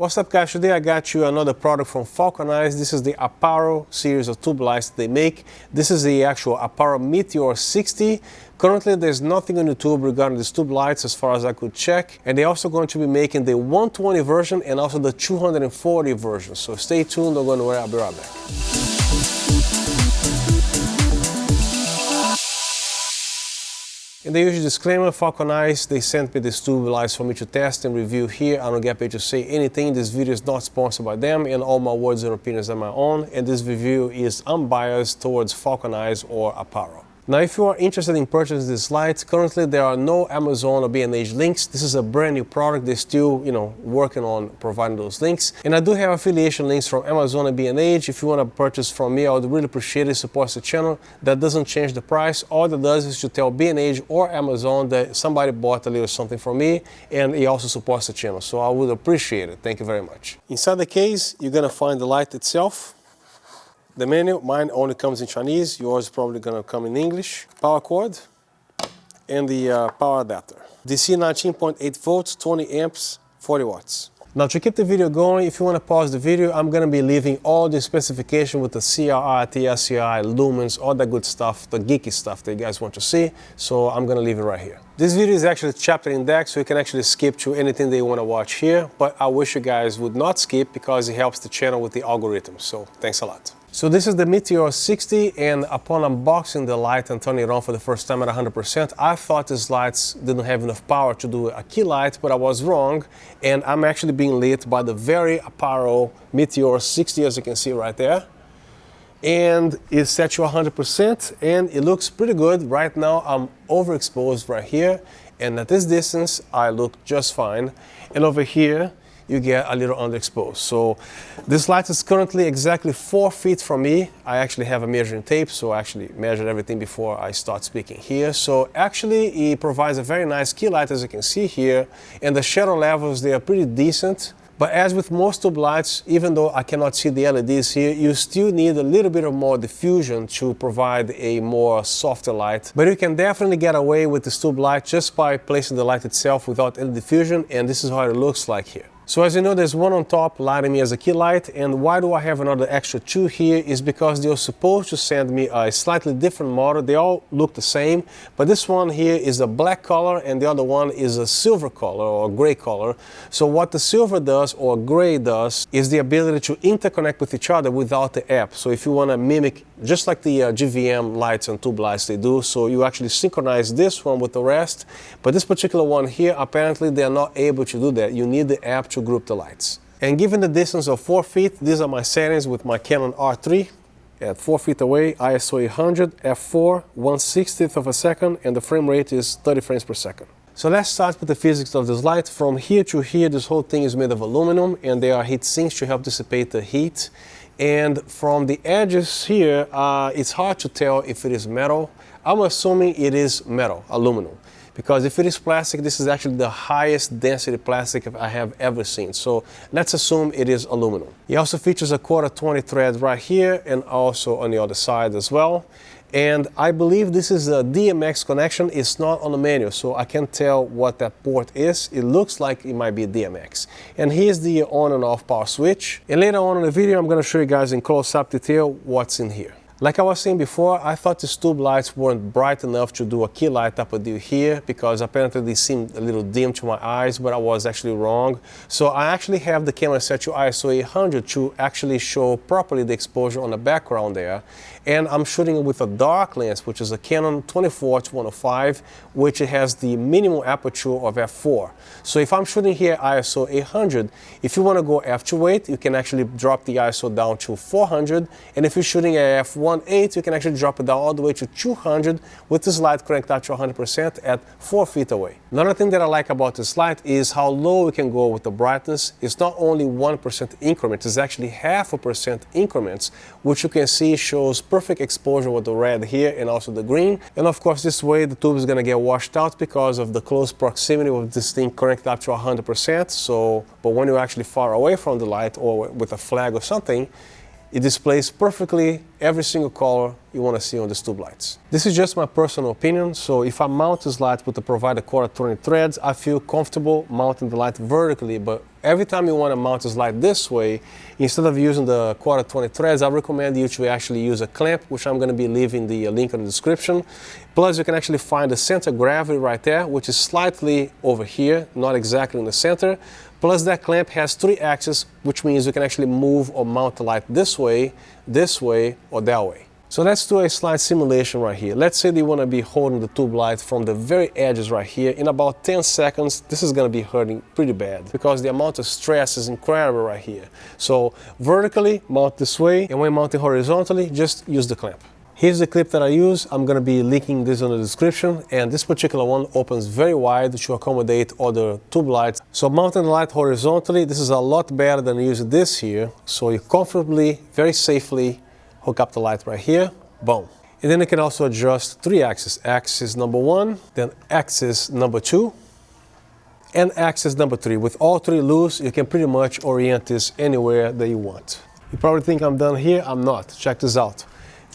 What's up guys, today I got you another product from Falcon Eyes. This is the APARO series of tube lights they make. This is the actual APARO Meteor 60. Currently there's nothing on YouTube regarding these tube lights as far as I could check. And they're also going to be making the 120 version and also the 240 version. So stay tuned, don't go anywhere, I'll be right back. In the usual disclaimer, Falcon Eyes, they sent me these tube lights for me to test and review here. I don't get paid to say anything. This video is not sponsored by them, and all my words and opinions are my own. And this review is unbiased towards Falcon Eyes or APARO. Now, if you are interested in purchasing these lights, currently there are no Amazon or B&H links. This is a brand new product. They're still, working on providing those links. And I do have affiliation links from Amazon and B&H. If you want to purchase from me, I would really appreciate it. Supports the channel. That doesn't change the price. All that does is to tell B&H or Amazon that somebody bought a little something from me, and it also supports the channel. So I would appreciate it. Thank you very much. Inside the case, you're going to find the light itself. The menu, mine only comes in Chinese, yours is probably going to come in English. Power cord and the power adapter. DC 19.8 volts, 20 amps, 40 watts. Now to keep the video going, if you want to pause the video, I'm going to be leaving all the specification with the CRI, TSCI, lumens, all that good stuff, the geeky stuff that you guys want to see. So I'm going to leave it right here. This video is actually chapter index, so you can actually skip to anything that you want to watch here. But I wish you guys would not skip because it helps the channel with the algorithm. So thanks a lot. So this is the Meteor 60, and upon unboxing the light and turning it on for the first time at 100%, I thought these lights didn't have enough power to do a key light, but I was wrong, and I'm actually being lit by the very APARO Meteor 60, as you can see right there. And it's set to 100%, and it looks pretty good. Right now I'm overexposed right here, and at this distance I look just fine. And over here you get a little underexposed. So this light is currently exactly 4 feet from me. I actually have a measuring tape, so I actually measured everything before I start speaking here. So actually it provides a very nice key light, as you can see here, and the shadow levels, they are pretty decent. But as with most tube lights, even though I cannot see the LEDs here, you still need a little bit of more diffusion to provide a more softer light. But you can definitely get away with this tube light just by placing the light itself without any diffusion, and this is how it looks like here. So as you know, there's one on top lighting me as a key light, and why do I have another extra two here is because they're supposed to send me a slightly different model. They all look the same, but this one here is a black color and the other one is a silver color or gray color. So what the silver does or gray does is the ability to interconnect with each other without the app. So if you want to mimic just like the GVM lights and tube lights they do, so you actually synchronize this one with the rest, but this particular one here, apparently they are not able to do that. You need the app to group the lights. And given the distance of 4 feet, these are my settings with my Canon R3 at 4 feet away, ISO 800, f4, 1/60th of a second, and the frame rate is 30 frames per second. So let's start with the physics of this light. From here to here, this whole thing is made of aluminum, and there are heat sinks to help dissipate the heat. And from the edges here, it's hard to tell if it is metal. I'm assuming it is metal, aluminum. Because if it is plastic, this is actually the highest density plastic I have ever seen. So let's assume it is aluminum. It also features a 1/4-20 thread right here and also on the other side as well. And I believe this is a DMX connection. It's not on the manual, so I can't tell what that port is. It looks like it might be a DMX. And here's the on and off power switch. And later on in the video, I'm going to show you guys in close-up detail what's in here. Like I was saying before, I thought these tube lights weren't bright enough to do a key light type of deal here because apparently they seemed a little dim to my eyes, but I was actually wrong. So I actually have the camera set to ISO 800 to actually show properly the exposure on the background there. And I'm shooting with a dark lens, which is a Canon 24-105, which has the minimum aperture of f4. So if I'm shooting here ISO 800, if you want to go f2.8, you can actually drop the ISO down to 400. And if you're shooting at f1.8, you can actually drop it down all the way to 200 with this light cranked up to 100% at 4 feet away. Another thing that I like about this light is how low we can go with the brightness. It's not only 1% increments, it's actually 0.5% increments, which you can see shows perfect exposure with the red here and also the green. And of course, this way the tube is going to get washed out because of the close proximity of this thing cranked up to 100%. So, but when you're actually far away from the light or with a flag or something, it displays perfectly every single color you want to see on these tube lights. This is just my personal opinion, so if I mount this light with the provided quarter 20 threads, I feel comfortable mounting the light vertically, but every time you want to mount this light this way, instead of using the quarter 20 threads, I recommend you to actually use a clamp, which I'm going to be leaving the link in the description. Plus, you can actually find the center of gravity right there, which is slightly over here, not exactly in the center. Plus, that clamp has 3 axes, which means you can actually move or mount the light this way, or that way. So let's do a slide simulation right here. Let's say that you want to be holding the tube light from the very edges right here. In about 10 seconds, this is going to be hurting pretty bad because the amount of stress is incredible right here. So vertically, mount this way, and when mounting horizontally, just use the clamp. Here's the clip that I use. I'm going to be linking this in the description, and this particular one opens very wide to accommodate other tube lights. So mounting the light horizontally, this is a lot better than using this here. So you comfortably, very safely hook up the light right here, boom. And then you can also adjust 3 axes. Axis number 1, then axis number 2, and axis number 3. With all 3 loose, you can pretty much orient this anywhere that you want. You probably think I'm done here. I'm not. Check this out.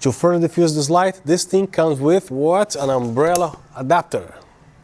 To further diffuse this light, this thing comes with what? An umbrella adapter.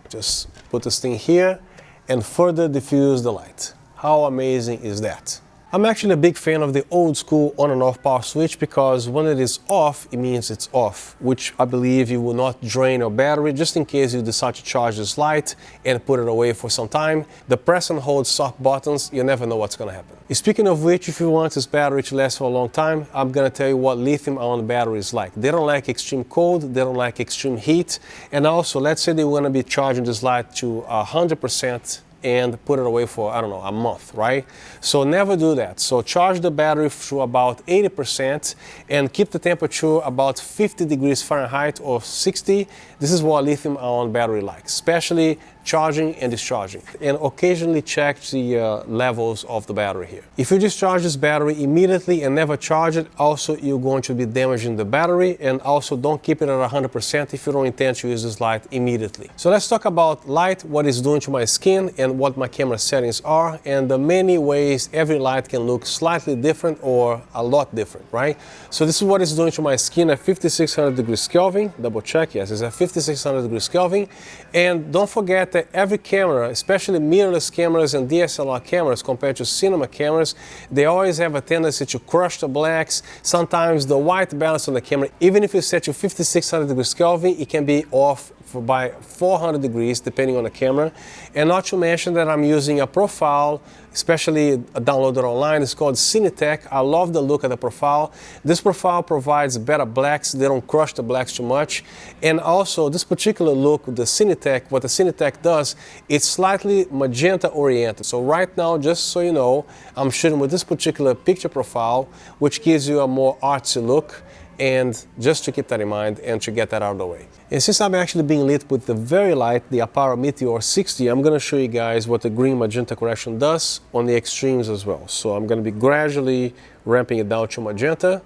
Just put this thing here and further diffuse the light. How amazing is that? I'm actually a big fan of the old school on and off power switch because when it is off, it means it's off, which I believe you will not drain your battery just in case you decide to charge this light and put it away for some time. The press and hold soft buttons, you never know what's going to happen. Speaking of which, if you want this battery to last for a long time, I'm going to tell you what lithium-ion battery is like. They don't like extreme cold, they don't like extreme heat, and also let's say they want to be charging this light to 100% and put it away for, I don't know, a month, right? So never do that. So charge the battery to about 80% and keep the temperature about 50 degrees Fahrenheit or 60. This is what lithium-ion battery likes, especially charging and discharging. And occasionally check the levels of the battery here. If you discharge this battery immediately and never charge it, also you're going to be damaging the battery, and also don't keep it at 100% if you don't intend to use this light immediately. So let's talk about light, what it's doing to my skin, and what my camera settings are, and the many ways every light can look slightly different or a lot different, right? So this is what it's doing to my skin at 5600 degrees Kelvin. Double check, yes, it's at 5600 degrees Kelvin. And don't forget that every camera, especially mirrorless cameras and DSLR cameras compared to cinema cameras, they always have a tendency to crush the blacks. Sometimes the white balance on the camera, even if you set to 5600 degrees Kelvin, it can be off by 400 degrees depending on the camera. And not to mention that I'm using a profile, especially downloaded online. It's called Cinetech. I love the look of the profile. This profile provides better blacks. They don't crush the blacks too much. And also this particular look, the Cinetech, what the Cinetech does, it's slightly magenta oriented. So right now, just so you know, I'm shooting with this particular picture profile, which gives you a more artsy look. And just to keep that in mind and to get that out of the way. And since I'm actually being lit with the very light, the APARO Meteor 60, I'm going to show you guys what the green magenta correction does on the extremes as well. So I'm going to be gradually ramping it down to magenta.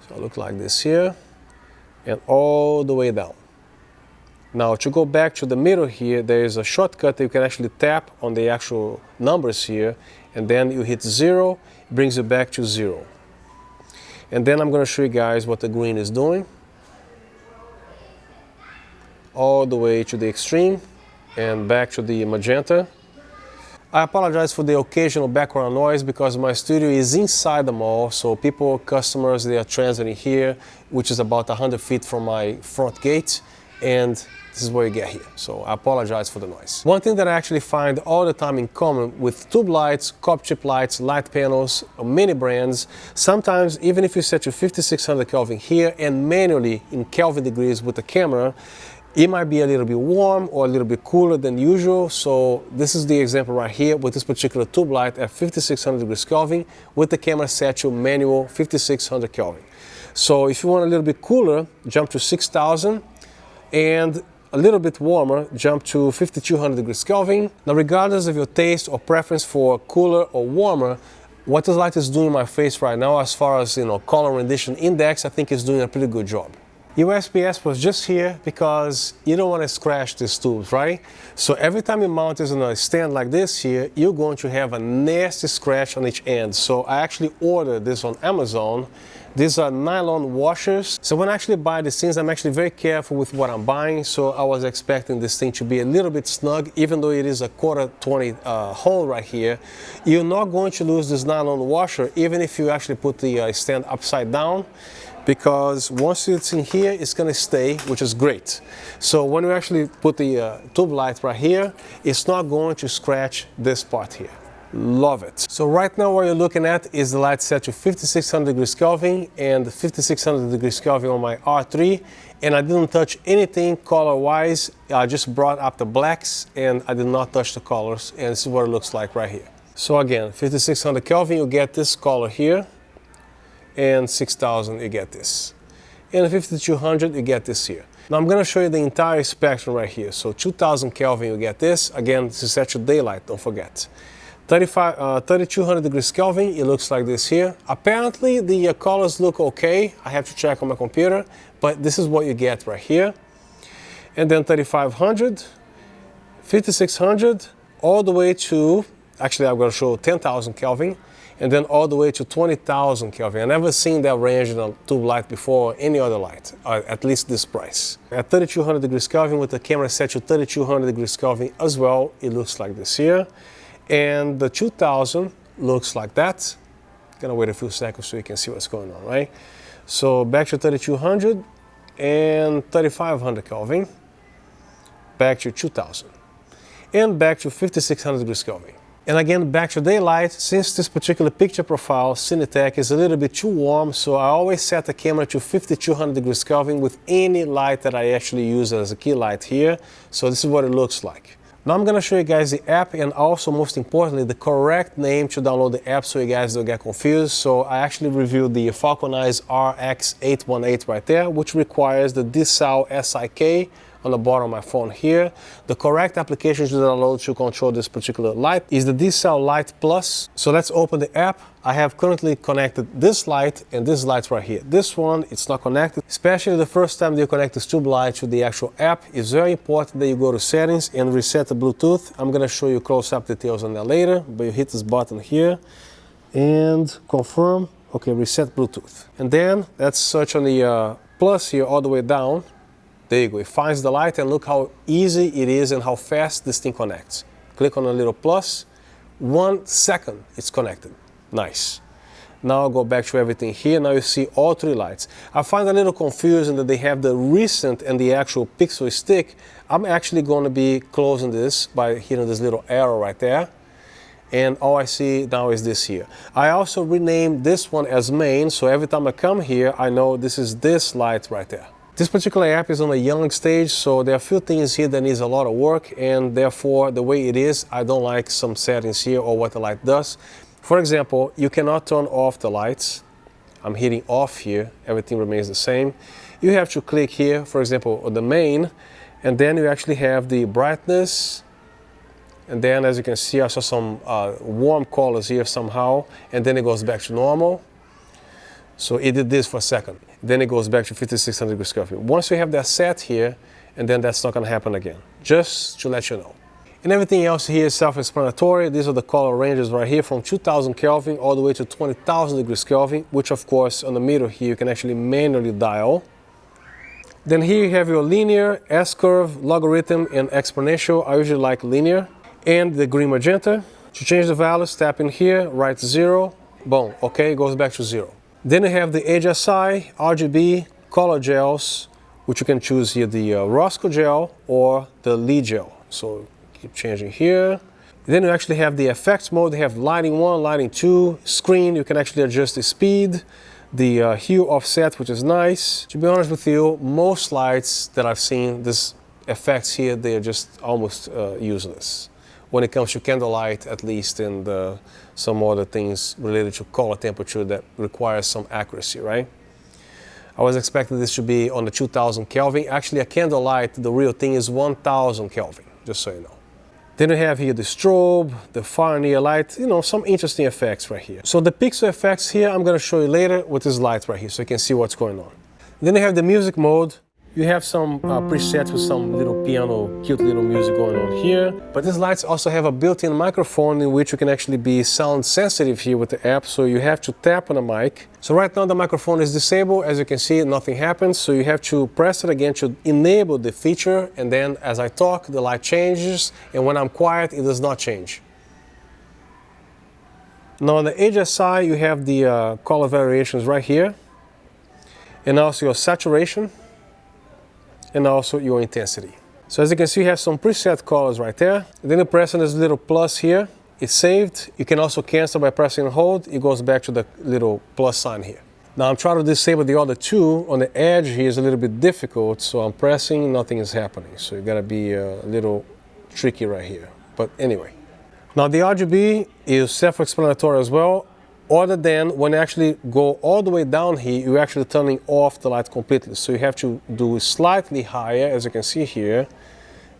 So it'll look like this here and all the way down. Now to go back to the middle here, there is a shortcut that you can actually tap on the actual numbers here, and then you hit 0, it brings you back to 0. And then I'm going to show you guys what the green is doing. All the way to the extreme and back to the magenta. I apologize for the occasional background noise because my studio is inside the mall, so people, customers, they are transiting here, which is about 100 feet from my front gate, and this is where you get here. So I apologize for the noise. One thing that I actually find all the time in common with tube lights, copper chip lights, light panels, many brands, sometimes even if you set to 5600 Kelvin here and manually in Kelvin degrees with the camera, it might be a little bit warm or a little bit cooler than usual. So this is the example right here with this particular tube light at 5600 degrees Kelvin with the camera set to manual 5600 Kelvin. So if you want a little bit cooler, jump to 6000, and a little bit warmer, jump to 5200 degrees Kelvin. Now, regardless of your taste or preference for cooler or warmer, what this light is doing in my face right now, as far as color rendition index, I think is doing a pretty good job. USPS was just here because you don't want to scratch these tubes, right? So every time you mount this on a stand like this here, you're going to have a nasty scratch on each end. So I actually ordered this on Amazon. These are nylon washers. So when I actually buy these things, I'm actually very careful with what I'm buying. So I was expecting this thing to be a little bit snug, even though it is a 1/4 hole right here. You're not going to lose this nylon washer, even if you actually put the stand upside down, because once it's in here, it's going to stay, which is great. So when you actually put the tube light right here, it's not going to scratch this part here. Love it. So right now what you're looking at is the light set to 5600 degrees Kelvin and 5600 degrees Kelvin on my R3, and I didn't touch anything color wise. I just brought up the blacks and I did not touch the colors, and this is what it looks like right here. So again, 5600 Kelvin, you get this color here, and 6000 you get this, and 5200 you get this here. Now I'm going to show you the entire spectrum right here. So 2000 Kelvin you get this. Again, this is set to daylight, don't forget. 3200 degrees Kelvin, it looks like this here. Apparently the colors look okay. I have to check on my computer, but this is what you get right here. And then 3500, 5600, all the way to, actually I'm going to show 10,000 Kelvin, and then all the way to 20,000 Kelvin. I've never seen that range in a tube light before, or any other light, at least this price. At 3200 degrees Kelvin, with the camera set to 3200 degrees Kelvin as well, it looks like this here. And the 2000 looks like that. Gonna wait a few seconds so you can see what's going on, right? So back to 3200 and 3500 Kelvin, back to 2000, and back to 5600 degrees Kelvin. And again, back to daylight. Since this particular picture profile, Cinetech, is a little bit too warm, so I always set the camera to 5200 degrees Kelvin with any light that I actually use as a key light here. So this is what it looks like. Now I'm going to show you guys the app, and also most importantly the correct name to download the app so you guys don't get confused. So I actually reviewed the Falcon Eyes RX818 right there, which requires the DSAL SIK on the bottom of my phone here. The correct application to download to control this particular light is the DSAL Light Plus. So let's open the app. I have currently connected this light and this light right here. This one, it's not connected. Especially the first time you connect this tube light to the actual app, it's very important that you go to settings and reset the Bluetooth. I'm going to show you close-up details on that later, but you hit this button here and confirm. Okay, reset Bluetooth. And then let's search on the plus here all the way down. There you go, it finds the light, and look how easy it is and how fast this thing connects. Click on the little plus, 1 second it's connected. Nice. Now I'll go back to everything here. Now you see all three lights. I find a little confusing that they have the recent and the actual pixel stick. I'm actually going to be closing this by hitting this little arrow right there. And all I see now is this here. I also renamed this one as main, so every time I come here, I know this is this light right there. This particular app is on a young stage, so there are a few things here that needs a lot of work, and therefore the way it is, I don't like some settings here or what the light does. For example, you cannot turn off the lights. I'm hitting off here, everything remains the same. You have to click here, for example, on the main, and then you actually have the brightness, and then as you can see, I saw some warm colors here somehow, and then it goes back to normal. So it did this for a second. Then it goes back to 5600 degrees Kelvin. Once you have that set here, and then that's not going to happen again. Just to let you know. And everything else here is self-explanatory. These are the color ranges right here from 2000 Kelvin all the way to 20,000 degrees Kelvin, which of course on the middle here you can actually manually dial. Then here you have your linear, S-curve, logarithm, and exponential. I usually like linear. And the green magenta. To change the values, tap in here, write 0, boom, okay, it goes back to 0. Then you have the HSI, RGB, color gels, which you can choose here the Roscoe gel or the Lee gel. So keep changing here. Then you actually have the effects mode. They have lighting 1, lighting 2, screen. You can actually adjust the speed, the hue offset, which is nice. To be honest with you, most lights that I've seen, this effects here, they are just almost useless. When it comes to candlelight, at least, and some other things related to color temperature that requires some accuracy, right? I was expecting this to be on the 2000 Kelvin. Actually, a candlelight, the real thing is 1000 Kelvin, just so you know. Then you have here the strobe, the far near light, you know, some interesting effects right here. So the pixel effects here, I'm going to show you later with this light right here, so you can see what's going on. Then you have the music mode. You have some presets with some little piano, cute little music going on here. But these lights also have a built-in microphone in which you can actually be sound sensitive here with the app, so you have to tap on the mic. So right now the microphone is disabled. As you can see, nothing happens. So you have to press it again to enable the feature, and then as I talk, the light changes, and when I'm quiet, it does not change. Now on the HSI, you have the color variations right here, and also your saturation, and also your intensity. So as you can see, you have some preset colors right there. And then you press on this little plus here, it's saved. You can also cancel by pressing and hold. It goes back to the little plus sign here. Now I'm trying to disable the other two. On the edge here is a little bit difficult, so I'm pressing, nothing is happening. So you gotta be a little tricky right here. But anyway. Now the RGB is self-explanatory as well. Other than when you actually go all the way down here, you're actually turning off the light completely. So you have to do it slightly higher, as you can see here.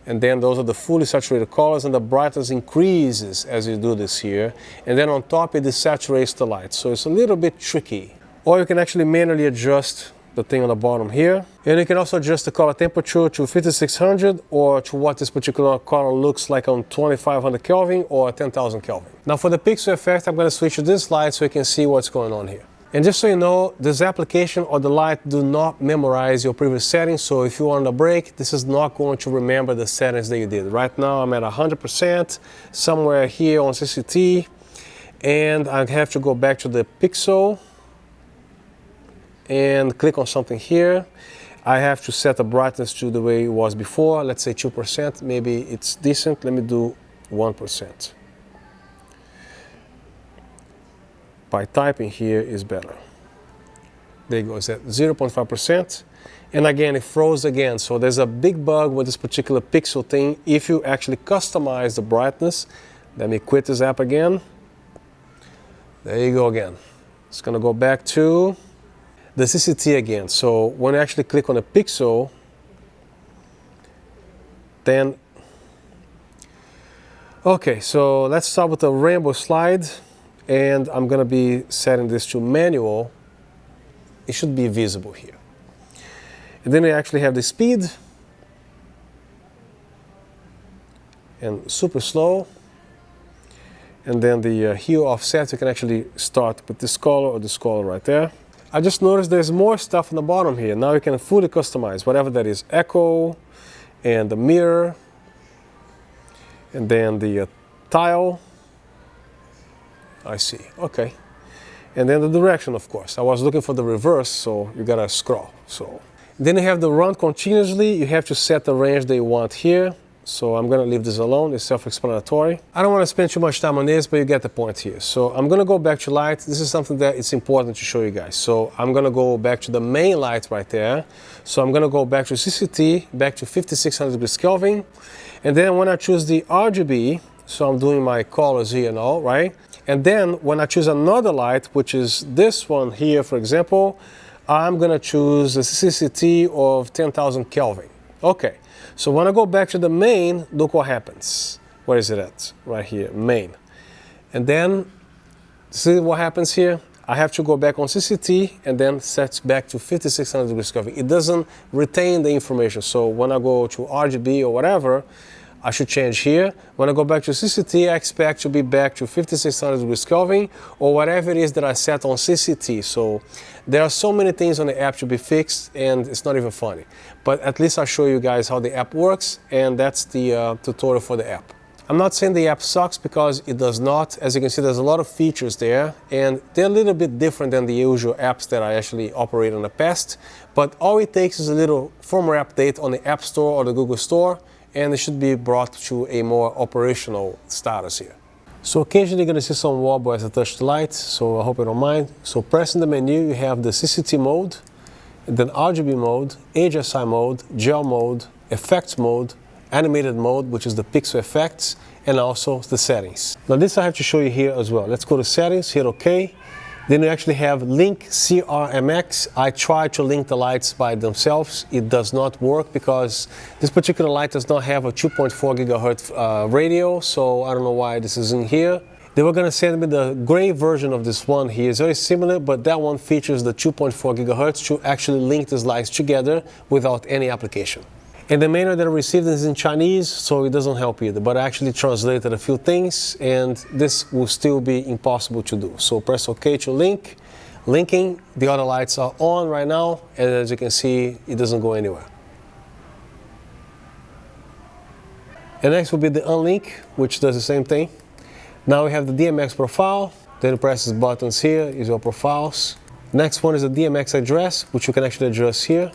And then those are the fully saturated colors, and the brightness increases as you do this here. And then on top, it desaturates the light. So it's a little bit tricky. Or you can actually manually adjust the thing on the bottom here. And you can also adjust the color temperature to 5600 or to what this particular color looks like on 2500 Kelvin or 10,000 Kelvin. Now for the pixel effect, I'm going to switch to this light so you can see what's going on here. And just so you know, this application or the light do not memorize your previous settings. So if you are on a break, this is not going to remember the settings that you did. Right now I'm at 100%, somewhere here on CCT, and I have to go back to the pixel and click on something here. I have to set the brightness to the way it was before. Let's say 2%, maybe it's decent. Let me do 1%. By typing here is better. There you go, it's at 0.5%. And again, it froze again. So there's a big bug with this particular pixel thing. If you actually customize the brightness, let me quit this app again. There you go again. It's gonna go back to the CCT again. So when you actually click on the pixel, then, okay, so let's start with the rainbow slide, and I'm gonna be setting this to manual. It should be visible here. And then we actually have the speed, and super slow, and then the hue offset. You can actually start with this color or this color right there. I just noticed there's more stuff on the bottom here. Now you can fully customize whatever that is. Echo, and the mirror, and then the tile. I see, okay. And then the direction, of course. I was looking for the reverse, so you gotta scroll. So then you have the run continuously. You have to set the range that you want here. So I'm gonna leave this alone, it's self-explanatory. I don't wanna spend too much time on this, but you get the point here. So I'm gonna go back to light. This is something that it's important to show you guys. So I'm gonna go back to the main light right there. So I'm gonna go back to CCT, back to 5600 degrees Kelvin. And then when I choose the RGB, so I'm doing my colors here and all, right? And then when I choose another light, which is this one here, for example, I'm gonna choose a CCT of 10,000 Kelvin. Okay. So when I go back to the main, look what happens. Where is it at? Right here, main. And then, see what happens here? I have to go back on CCT and then set back to 5600 degrees Kelvin. It doesn't retain the information. So when I go to RGB or whatever, I should change here. When I go back to CCT, I expect to be back to 5600 degrees Kelvin or whatever it is that I set on CCT. So there are so many things on the app to be fixed, and it's not even funny. But at least I'll show you guys how the app works, and that's the tutorial for the app. I'm not saying the app sucks, because it does not. As you can see, there's a lot of features there, and they're a little bit different than the usual apps that I actually operate in the past. But all it takes is a little firmware update on the App Store or the Google Store, and it should be brought to a more operational status here. So occasionally you're going to see some wobble as I touch the light, so I hope you don't mind. So pressing the menu, you have the CCT mode, and then RGB mode, HSI mode, gel mode, effects mode, animated mode, which is the pixel effects, and also the settings. Now this I have to show you here as well. Let's go to settings, hit OK. Then you actually have link CRMX. I tried to link the lights by themselves. It does not work because this particular light does not have a 2.4 gigahertz radio, so I don't know why this is in here. They were going to send me the gray version of this one here. It's very similar, but that one features the 2.4 gigahertz to actually link the slides together without any application. And the manual that I received is in Chinese, so it doesn't help either. But I actually translated a few things, and this will still be impossible to do. So press OK to link. Linking, the other lights are on right now, and as you can see, it doesn't go anywhere. And next will be the unlink, which does the same thing. Now we have the DMX profile, then you press these buttons here, is your profiles. Next one is the DMX address, which you can actually adjust here.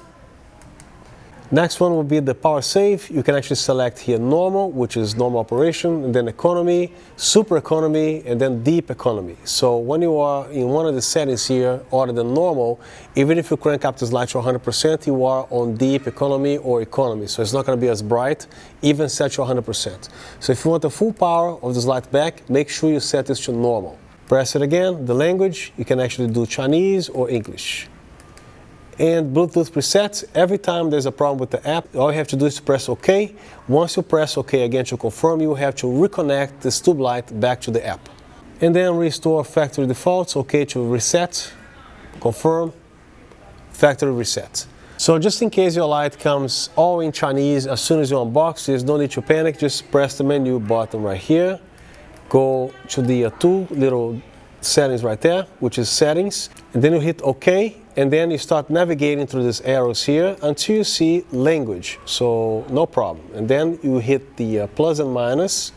Next one will be the power save. You can actually select here normal, which is normal operation, and then economy, super economy, and then deep economy. So when you are in one of the settings here, other than normal, even if you crank up this light to 100%, you are on deep economy or economy. So it's not going to be as bright, even set to 100%. So if you want the full power of this light back, make sure you set this to normal. Press it again, the language, you can actually do Chinese or English. And Bluetooth presets, every time there's a problem with the app, all you have to do is to press OK. Once you press OK again to confirm, you have to reconnect this tube light back to the app. And then restore factory defaults, OK to reset, confirm, factory reset. So just in case your light comes all in Chinese as soon as you unbox, there's no need to panic, just press the menu button right here. Go to the two little settings right there, which is settings, and then you hit OK. And then you start navigating through these arrows here until you see language, so no problem. And then you hit the plus and minus,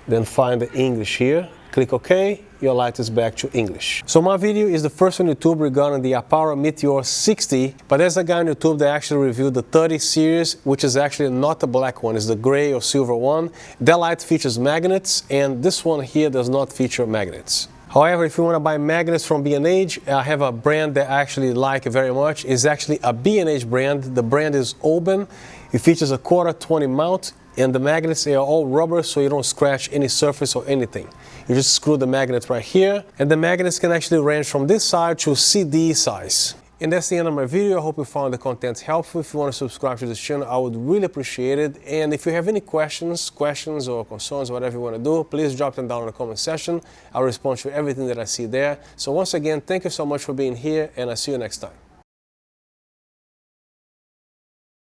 then find the English here, click OK, your light is back to English. So my video is the first on YouTube regarding the APARO Meteor 60, but there's a guy on YouTube that actually reviewed the 30 series, which is actually not the black one, it's the gray or silver one. That light features magnets, and this one here does not feature magnets. However, if you want to buy magnets from B&H, I have a brand that I actually like very much. It's actually a B&H brand. The brand is Oben. It features a quarter 20 mount, and the magnets, they are all rubber, so you don't scratch any surface or anything. You just screw the magnets right here, and the magnets can actually range from this size to CD size. And that's the end of my video. I hope you found the content helpful. If you want to subscribe to this channel, I would really appreciate it. And if you have any questions or concerns, whatever you want to do, please drop them down in the comment section. I'll respond to everything that I see there. So once again, thank you so much for being here, and I'll see you next time.